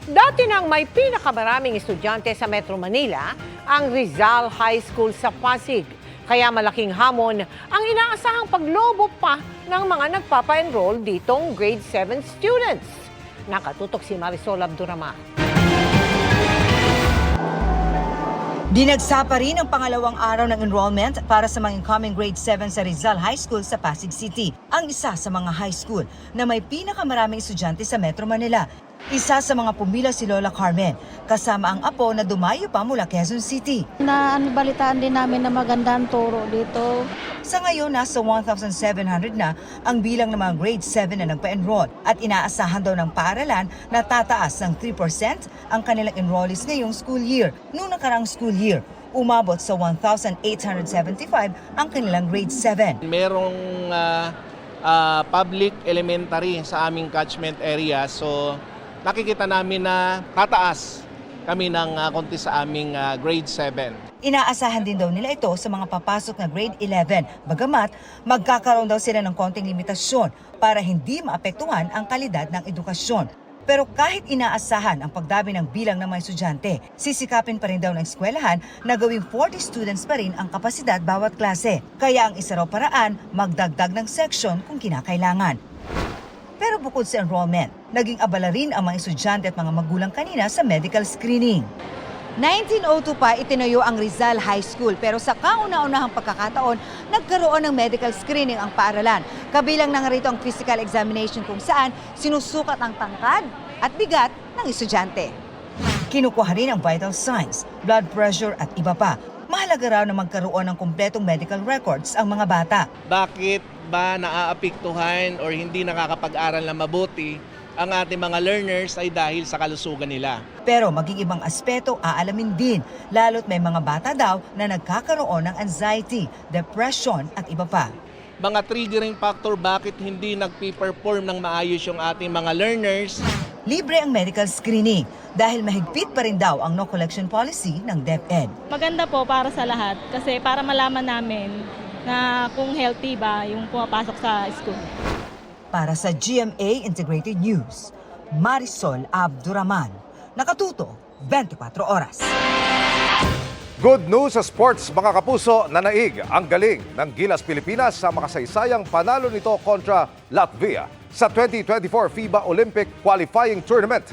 Dati nang may pinakamaraming estudyante sa Metro Manila, ang Rizal High School sa Pasig. Kaya malaking hamon ang inaasahang paglobo pa ng mga nagpapa-enroll ditong grade 7 students. Nakatutok si Marisol Abduraman. Dinagsa pa rin ang pangalawang araw ng enrollment para sa mga incoming grade 7 sa Rizal High School sa Pasig City, ang isa sa mga high school na may pinakamaraming estudyante sa Metro Manila. Isa sa mga pumila si Lola Carmen, kasama ang apo na dumayo pa mula Quezon City. Balitaan din namin na maganda ang turo dito. Sa ngayon, nasa 1,700 na ang bilang ng mga grade 7 na nagpa-enroll at inaasahan daw ng paaralan na tataas ng 3% ang kanilang enrollees ngayong school year. Noong nakarang school year, umabot sa 1,875 ang kanilang grade 7. Merong public elementary sa aming catchment area, so nakikita namin na tataas kami ng konti sa aming grade 7. Inaasahan din daw nila ito sa mga papasok na grade 11, bagamat magkakaroon daw sila ng konting limitasyon para hindi maapektuhan ang kalidad ng edukasyon. Pero kahit inaasahan ang pagdami ng bilang ng mga estudyante, sisikapin pa rin daw ng eskwelahan na gawing 40 students pa rin ang kapasidad bawat klase. Kaya ang isa raw paraan, magdagdag ng section kung kinakailangan. Pero bukod sa enrollment, naging abala rin ang mga estudyante at mga magulang kanina sa medical screening. 1902 pa itinayo ang Rizal High School pero sa kauna-unahang pagkakataon, nagkaroon ng medical screening ang paaralan. Kabilang na nga rito ang physical examination kung saan sinusukat ang tangkad at bigat ng estudyante. Kinukuha rin ang vital signs, blood pressure at iba pa. Mahalaga raw na magkaroon ng kumpletong medical records ang mga bata. Bakit ba naaapektuhan or hindi nakakapag-aral na mabuti ang ating mga learners ay dahil sa kalusugan nila. Pero maging ibang aspeto aalamin din, lalo't may mga bata daw na nagkakaroon ng anxiety, depression at iba pa. Mga triggering factor bakit hindi nagpi-perform ng maayos yung ating mga learners. Libre ang medical screening dahil mahigpit pa rin daw ang no collection policy ng DepEd. Maganda po para sa lahat kasi para malaman namin na kung healthy ba yung pumapasok sa school. Para sa GMA Integrated News, Marisol Abduraman. Nakatuto, 24 oras. Good news sa sports mga kapuso, nanaig ang galing ng Gilas Pilipinas sa makasaysayang panalo nito kontra Latvia sa 2024 FIBA Olympic Qualifying Tournament.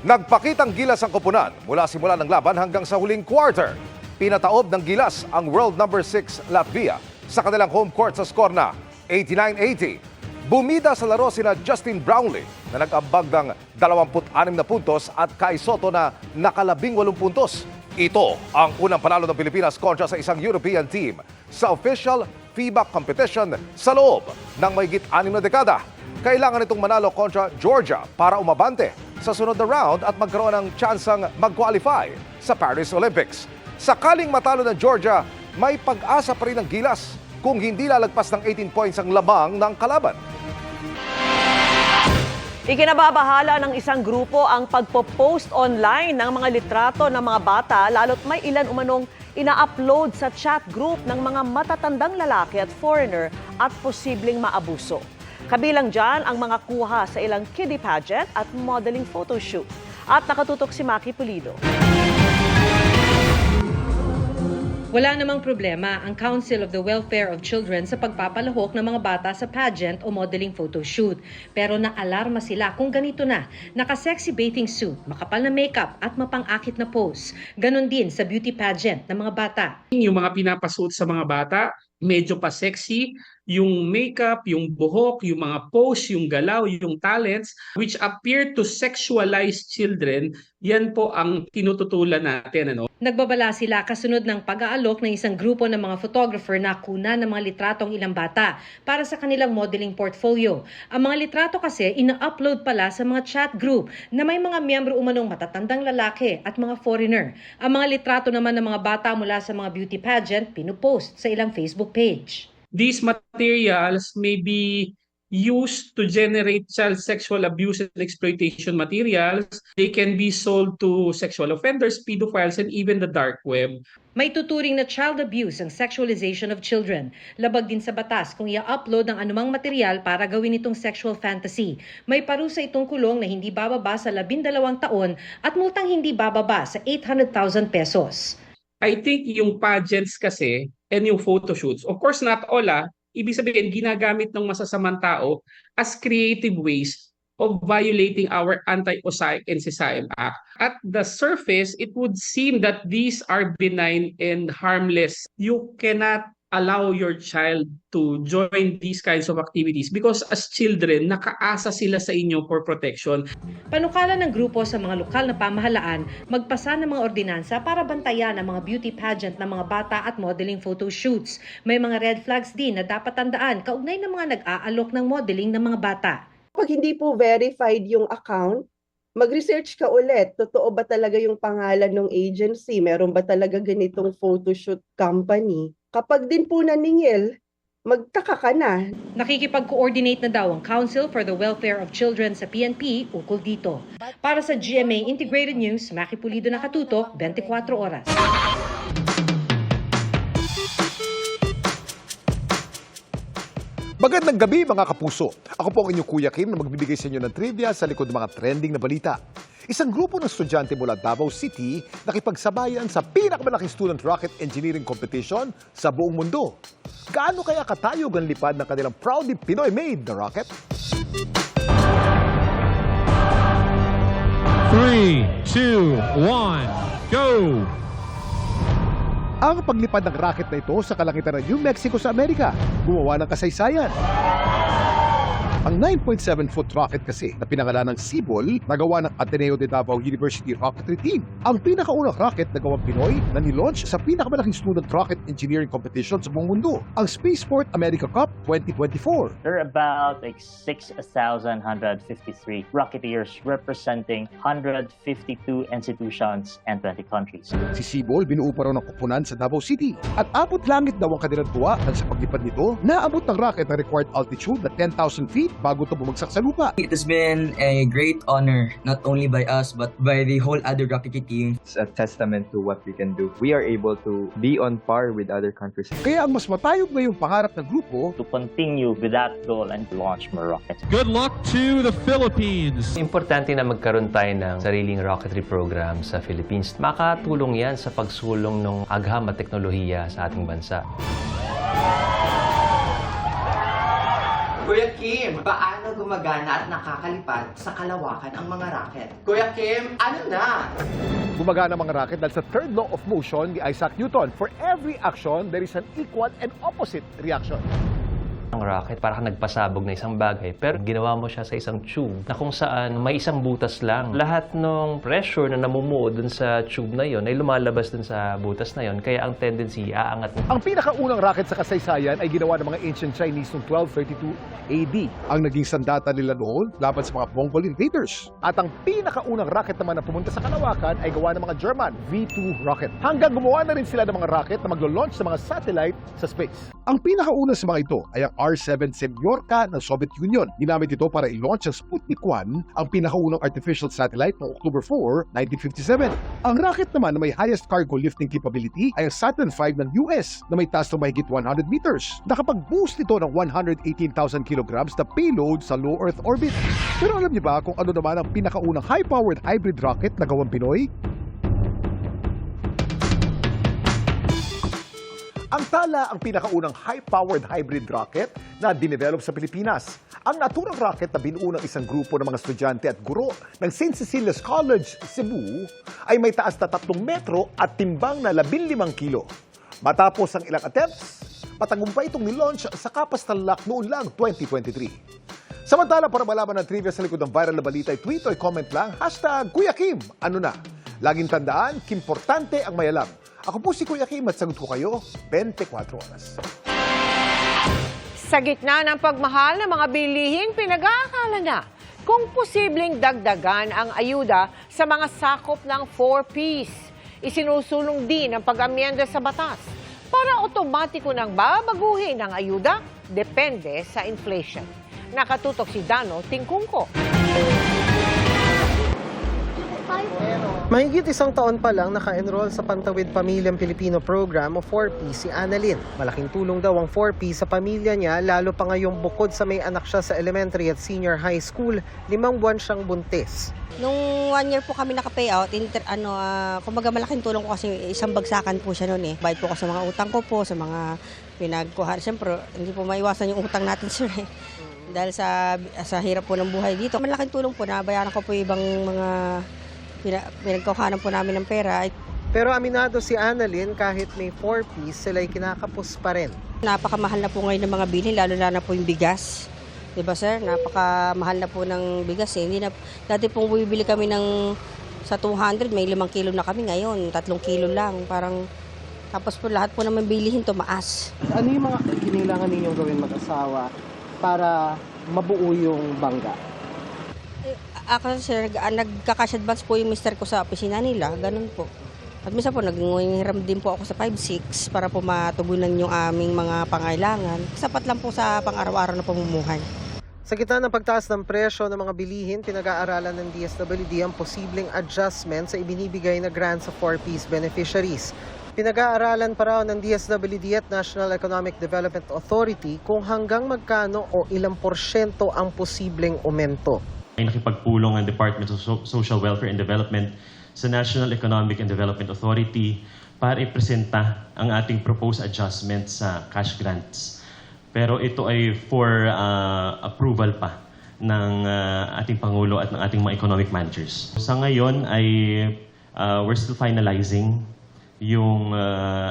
Nagpakitang gilas ang koponan mula simula ng laban hanggang sa huling quarter. Pinataob ng gilas ang world number 6 Latvia sa kanilang home court sa skor na 89-80. Bumida sa laro sina Justin Brownlee na nag-ambag ng 26 na puntos at Kai Soto na naka-18 puntos. Ito ang unang panalo ng Pilipinas kontra sa isang European team sa official FIBA competition sa loob ng mahigit 6 na dekada. Kailangan itong manalo kontra Georgia para umabante sa sunod na round at magkaroon ng tsansang mag-qualify sa Paris Olympics. Sakaling matalo ng Georgia, may pag-asa pa rin ng Gilas kung hindi lalagpas ng 18 points ang lamang ng kalaban. Ikinababahala ng isang grupo ang pagpo-post online ng mga litrato ng mga bata lalo't may ilan umanong ina-upload sa chat group ng mga matatandang lalaki at foreigner at posibleng maabuso. Kabilang dyan ang mga kuha sa ilang kiddie pageant at modeling photoshoot. At nakatutok si Maki Pulido. Wala namang problema ang Council of the Welfare of Children sa pagpapalahok ng mga bata sa pageant o modeling photoshoot. Pero naalarma sila kung ganito na, naka-sexy bathing suit, makapal na makeup at mapang-akit na pose. Ganon din sa beauty pageant ng mga bata. Yung mga pinapasuot sa mga bata, medyo pa sexy, yung makeup, yung buhok, yung mga pose, yung galaw, yung talents, which appear to sexualize children, yan po ang tinututulan natin. Nagbabala sila kasunod ng pag-aalok ng isang grupo ng mga photographer na kuna ng mga litratong ilang bata para sa kanilang modeling portfolio. Ang mga litrato kasi ina-upload pala sa mga chat group na may mga miyembro umanong matatandang lalaki at mga foreigner. Ang mga litrato naman ng mga bata mula sa mga beauty pageant pinupost sa ilang Facebook page. These materials may be used to generate child sexual abuse and exploitation materials. They can be sold to sexual offenders, pedophiles, and even the dark web. May tuturing na child abuse ang sexualization of children. Labag din sa batas kung i-upload ang anumang material para gawin itong sexual fantasy. May parusa itong kulong na hindi bababa sa 12 taon at multang hindi bababa sa 800,000 pesos. I think yung pageants kasi and yung photoshoots, of course not all, ibig sabihin ginagamit ng masasamang tao as creative ways of violating our Anti-Osaic and SISAIM Act. At the surface, it would seem that these are benign and harmless. You cannot allow your child to join these kinds of activities because as children, nakaasa sila sa inyo for protection. Panukala ng grupo sa mga lokal na pamahalaan magpasa ng mga ordinansa para bantayan ang mga beauty pageant ng mga bata at modeling photo shoots. May mga red flags din na dapat tandaan kaugnay ng mga nag-aalok ng modeling ng mga bata. Pag hindi po verified yung account, mag-research ka ulit. Totoo ba talaga yung pangalan ng agency? Meron ba talaga ganitong photoshoot company? Kapag din po naningil, magtaka ka na. Nakikipag-coordinate na daw ang Council for the Welfare of Children sa PNP ukol dito. Para sa GMA Integrated News, Maki Pulido nakatutok, 24 oras. Magandang gabi mga kapuso. Ako po ang inyong Kuya Kim na magbibigay sa inyo ng trivia sa likod ng mga trending na balita. Isang grupo ng estudyante mula Davao City nakipagsabayan sa pinakamalaking student rocket engineering competition sa buong mundo. Gaano kaya katayog ang lipad ng kanilang proudly Pinoy-made na rocket? 3, 2, 1, go! Ang paglipad ng rocket na ito sa kalangitan ng New Mexico sa Amerika, gumawa ng kasaysayan. Ang 9.7-foot rocket kasi na pinangalan ng Sibol, nagawa ng Ateneo de Davao University Rocketry Team. Ang pinakaunang rocket na gawang Pinoy na nilaunch sa pinakamalaking student rocket engineering competition sa buong mundo, ang Spaceport America Cup 2024. There are about 6,153 Rocketeers representing 152 institutions and 20 countries. Si Sibol binuo pa raw ng kupunan sa Davao City at abot langit daw ang kanilang tuwa nang sa paglipad nito, naabot ng rocket ang required altitude na 10,000 feet bago ito bumagsak sa lupa. It has been a great honor, not only by us, but by the whole other rocketry team. It's a testament to what we can do. We are able to be on par with other countries. Kaya ang mas matayog ngayong pangarap ng grupo To continue with that goal and launch more rockets. Good luck to the Philippines! Importante na magkaroon tayo ng sariling rocketry program sa Philippines. Makatulong yan sa pagsulong ng agham at teknolohiya sa ating bansa. Kuya Kim, paano gumagana at nakakalipad sa kalawakan ang mga rocket? Kuya Kim, ano na? Gumagana ang mga rocket dahil sa third law of motion ni Isaac Newton. For every action, there is an equal and opposite reaction. Ang rocket parang nagpasabog na isang bagay pero ginawa mo siya sa isang tube na kung saan may isang butas lang. Lahat ng pressure na namumuo dun sa tube na yon ay lumalabas dun sa butas na yon kaya ang tendency aangat. Ang pinakaunang rocket sa kasaysayan ay ginawa ng mga ancient Chinese noong 1232 AD. Ang naging sandata nila noon laban sa mga Mongol invaders. At ang pinakaunang rocket naman na pumunta sa kalawakan ay gawa ng mga German V2 rocket. Hanggang gumawa na rin sila ng mga rocket na maglo-launch sa mga satellite sa space. Ang pinakauna sa mga ito ay ang R-7 Semyorka ng Soviet Union. Ginamit ito para i-launch ang Sputnik 1, ang pinakaunang artificial satellite noong October 4, 1957. Ang rocket naman na may highest cargo lifting capability ay ang Saturn V ng US na may taas ng mahigit 100 meters. Nakapag-boost ito ng 118,000 kilograms na payload sa low Earth orbit. Pero alam niyo ba kung ano naman ang pinakaunang high-powered hybrid rocket na gawang Pinoy? Ang Tala ang pinakaunang high-powered hybrid rocket na dinevelop sa Pilipinas. Ang naturang rocket na binuo ng isang grupo ng mga estudyante at guro ng St. Cecilia's College, Cebu, ay may taas na 3 metro at timbang na 15 kilo. Matapos ang ilang attempts, patagumpay itong nilaunch sa Kapas Tarlac noon lang 2023. Samantala, para malaman ng trivia sa likod ng viral na balita, tweet o comment lang, #Kuya Kim, ano na? Laging tandaan, kimportante ang may alam. Ako po si Kuya Kim at sagot ko kayo 24 oras. Sa gitna ng pagmahal ng mga bilihin, pinag-aakala na kung posibleng dagdagan ang ayuda sa mga sakop ng 4Ps. Isinusulong din ang pag-amyenda sa batas para otomatiko nang babaguhin ang ayuda depende sa inflation. Nakatutok si Dano Tingkungko. Mahigit isang taon pa lang naka-enroll sa Pantawid Pamilyang Pilipino program o 4P si Annalyn. Malaking tulong daw ang 4P sa pamilya niya, lalo pa ngayong bukod sa may anak siya sa elementary at senior high school, 5 buwan siyang buntis. Nung 1 year po kami naka-payout, kumbaga malaking tulong ko kasi isang bagsakan po siya noon eh. Bayad po ko sa mga utang ko po, sa mga pinagkuhan. Siyempre, hindi po maiwasan yung utang natin, sir eh. Dahil sa hirap po ng buhay dito. Malaking tulong po, nabayaran ko po ibang mga pinagkuhanan po namin ng pera. Pero aminado si Annalyn, kahit may 4Ps, sila'y kinakapos pa rin. Napakamahal na po ngayon ng mga bilhin, lalo na po yung bigas. Diba sir? Napakamahal na po ng bigas eh. Dati pong bumibili kami sa 200, may 5 kilo na kami ngayon, 3 kilo lang. Tapos po lahat po naman bilihin tumaas. Ano yung mga kailangan ninyong gawin mag-asawa para mabuo yung bangga? Ako sir, nagka-cash advance po yung mister ko sa opisina nila, ganun po. At minsan po, naghiram din po ako sa 5-6 para po matugunan yung aming mga pangailangan. Sapat lang po sa pang-araw-araw na pamumuhay. Sa gitna ng pagtaas ng presyo ng mga bilihin, pinag-aaralan ng DSWD ang posibleng adjustment sa ibinibigay na grant sa 4Ps beneficiaries. Pinag-aaralan pa raw ng DSWD at National Economic Development Authority kung hanggang magkano o ilang porsyento ang posibleng aumento. Ay nakipagpulong ang Department of Social Welfare and Development sa National Economic and Development Authority para ipresenta ang ating proposed adjustment sa cash grants. Pero ito ay for approval pa ng ating Pangulo at ng ating mga economic managers. Sa ngayon ay we're still finalizing yung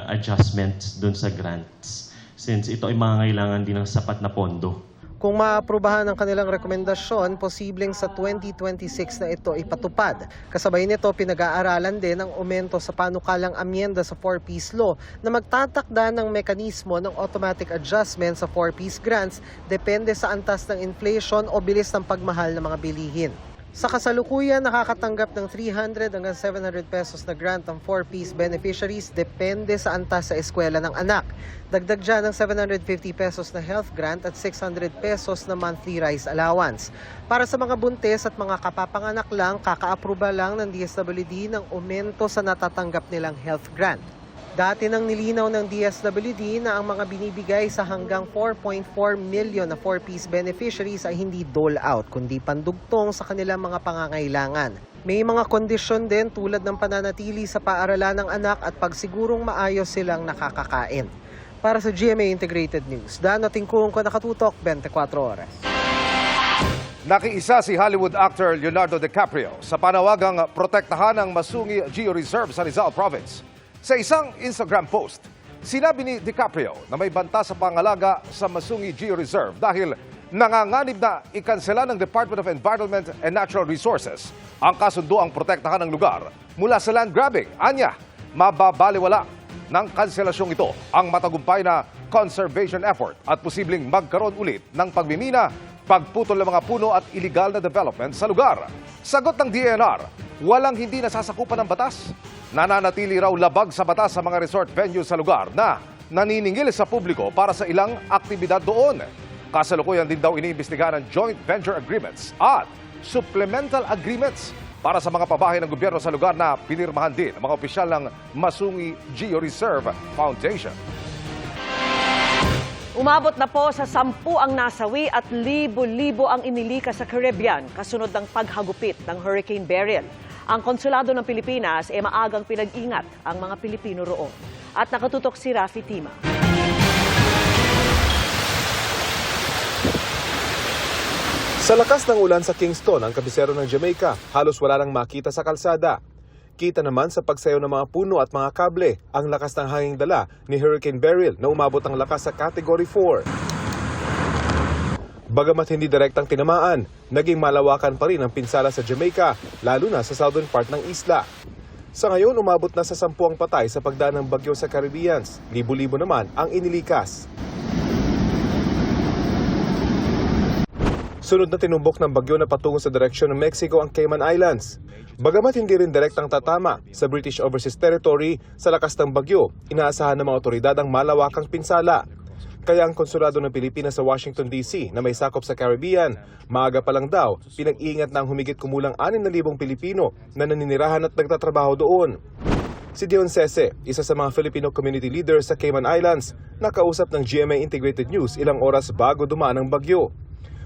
adjustments dun sa grants since ito ay mangangailangan din ng sapat na pondo. Kung maaprubahan ang kanilang rekomendasyon, posibleng sa 2026 na ito ipatupad. Kasabay nito, pinag-aaralan din ang aumento sa panukalang amyenda sa 4Ps law na magtatakda ng mekanismo ng automatic adjustment sa 4Ps grants depende sa antas ng inflation o bilis ng pagmahal ng mga bilihin. Sa kasalukuyan, nakakatanggap ng 300 hanggang 700 pesos na grant ang 4Ps beneficiaries depende sa antas sa eskwela ng anak. Dagdag dyan ng 750 pesos na health grant at 600 pesos na monthly rice allowance. Para sa mga buntis at mga kapapanganak lang, kaka-aproba lang ng DSWD ng aumento sa natatanggap nilang health grant. Dati nang nilinaw ng DSWD na ang mga binibigay sa hanggang 4.4 million na 4Ps beneficiaries ay hindi dole-out, kundi pandugtong sa kanilang mga pangangailangan. May mga kondisyon din tulad ng pananatili sa paaralan ng anak at pagsigurong maayos silang nakakakain. Para sa GMA Integrated News, Dano Tingkungko, nakatutok 24 oras. Nakiisa si Hollywood actor Leonardo DiCaprio sa panawagang protektahan ang Masungi Geo-Reserve sa Rizal Province. Sa isang Instagram post, sinabi ni DiCaprio na may banta sa pangalaga sa Masungi Geo-Reserve dahil nanganganib na ikansela ng Department of Environment and Natural Resources ang kasunduang protektahan ng lugar mula sa land grabbing. Anya, mababaliwala ng kanselasyong ito ang matagumpay na conservation effort at posibleng magkaroon ulit ng pagmimina, pagputol ng mga puno at iligal na development sa lugar. Sagot ng DENR, walang hindi nasasakupan ng batas. Nananatili raw labag sa batas sa mga resort venues sa lugar na naniningil sa publiko para sa ilang aktibidad doon. Kasalukuyan din daw iniimbestigahan ang joint venture agreements at supplemental agreements para sa mga pabahay ng gobyerno sa lugar na pinirmahan din ng mga opisyal ng Masungi Geo-Reserve Foundation. Umabot na po sa 10 ang nasawi at libo-libo ang inilika sa Caribbean kasunod ng paghagupit ng Hurricane Beryl. Ang Konsulado ng Pilipinas ay maagang pinag-ingat ang mga Pilipino roon. At nakatutok si Rafi Tima. Sa lakas ng ulan sa Kingston, ang kabisero ng Jamaica, halos wala nang makita sa kalsada. Kita naman sa pagsayaw ng mga puno at mga kable ang lakas ng hanging dala ni Hurricane Beryl na umabot ang lakas sa Category 4. Bagamat hindi direktang tinamaan, naging malawakan pa rin ang pinsala sa Jamaica, lalo na sa southern part ng isla. Sa ngayon, umabot na sa 10 ang patay sa pagdaan ng bagyo sa Caribbean. Libo-libo naman ang inilikas. Sunod na tinumbok ng bagyo na patungo sa direksyon ng Mexico ang Cayman Islands. Bagamat hindi rin direktang tatama sa British Overseas Territory, sa lakas ng bagyo, inaasahan ng mga otoridad ang malawakang pinsala. Kaya ang konsulado ng Pilipinas sa Washington DC na may sakop sa Caribbean, maaga pa lang daw, pinag-iingat na ang humigit kumulang 6,000 Pilipino na naninirahan at nagtatrabaho doon. Si Dion Sese, isa sa mga Filipino community leaders sa Cayman Islands, nakausap ng GMA Integrated News ilang oras bago dumaan ang bagyo.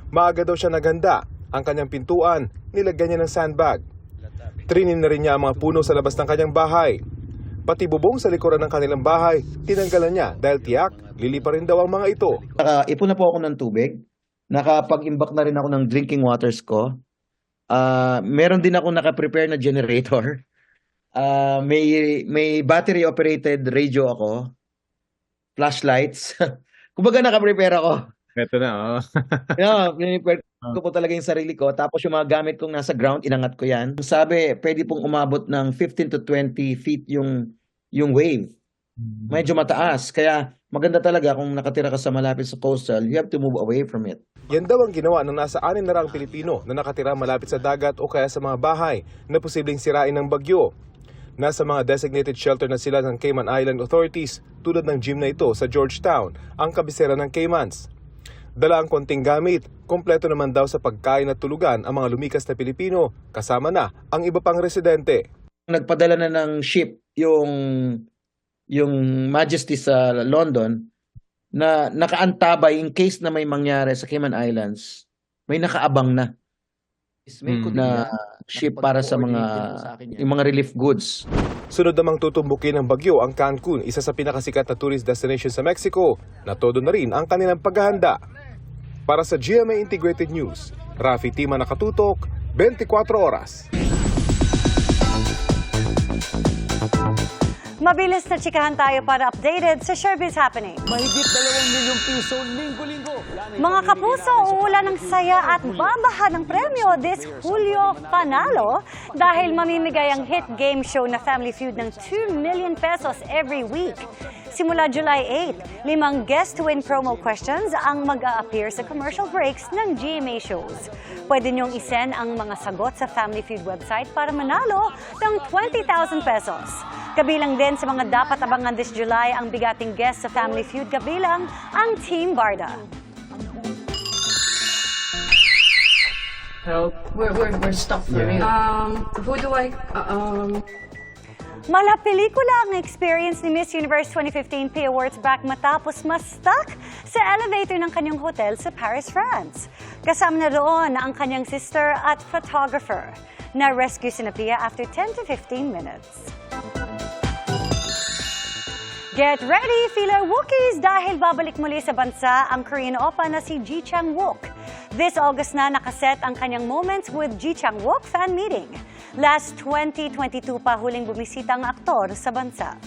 Maaga daw siya naghanda, ang kanyang pintuan, nilagyan niya ng sandbag. Trinin na rin niya ang mga puno sa labas ng kanyang bahay. Pati bubong sa likuran ng kanilang bahay, tinanggalan niya dahil tiyak, lilipa rin daw ang mga ito. Nakaipon na po ako ng tubig. Nakapag-imbak na rin ako ng drinking waters ko. Meron din ako nakaprepare na generator. May battery-operated radio ako. Flashlights. Kumbaga nakaprepare ako. Ito na, Prepare ko po talaga yung sarili ko. Tapos yung mga gamit kong nasa ground, inangat ko yan. Sabi, pwede pong umabot ng 15 to 20 feet yung wave. Medyo mataas. Kaya maganda talaga kung nakatira ka sa malapit sa coastal, you have to move away from it. Yan daw ang ginawa ng nasa 600 Pilipino na nakatira malapit sa dagat o kaya sa mga bahay na posibleng sirain ng bagyo. Nasa mga designated shelter na sila ng Cayman Island authorities tulad ng gym na ito sa Georgetown, ang kabisera ng Caymans. Dala ang konting gamit, kompleto naman daw sa pagkain at tulugan ang mga lumikas na Pilipino, kasama na ang iba pang residente. Nagpadala na ng ship yung Majesty sa London na nakaantabay in case na may mangyari sa Cayman Islands. May nakaabang na na ship para sa yung mga relief goods. Sunod namang tutumbukin ng bagyo ang Cancun, isa sa pinakasikat na tourist destination sa Mexico, na todo na rin ang kanilang paghahanda. Para sa GMA Integrated News, Rafi Tima nakatutok, 24 oras. Mabilis na tsikahan tayo para updated sa Showbiz Happening. Mahigit 2 milyong piso linggo-linggo. Mga kapuso, uulan ng saya at babaha ng premyo this Julio Panalo dahil mamimigay ang hit game show na Family Feud ng 2 million pesos every week. Simula July 8, 5 guest-to-win promo questions ang mag-a-appear sa commercial breaks ng GMA shows. Pwede niyong isend ang mga sagot sa Family Feud website para manalo ng 20,000 pesos. Kabilang din sa mga dapat abangan this July ang bigating guest sa Family Feud, kabilang ang Team Barda. Help. We're stuck for real. Who do I... Mala pelikula ang experience ni Miss Universe 2015 P Awards back matapos ma-stuck sa elevator ng kanyang hotel sa Paris, France. Kasama na doon ang kanyang sister at photographer. Na-rescue si Pia after 10 to 15 minutes. Get ready, Fila Wookies! Dahil babalik muli sa bansa ang Korean oppa na si Ji Chang-wook. This August na nakaset ang kanyang Moments with Ji Chang-wook fan meeting. Last 2022 pa huling bumisita ang aktor sa bansa.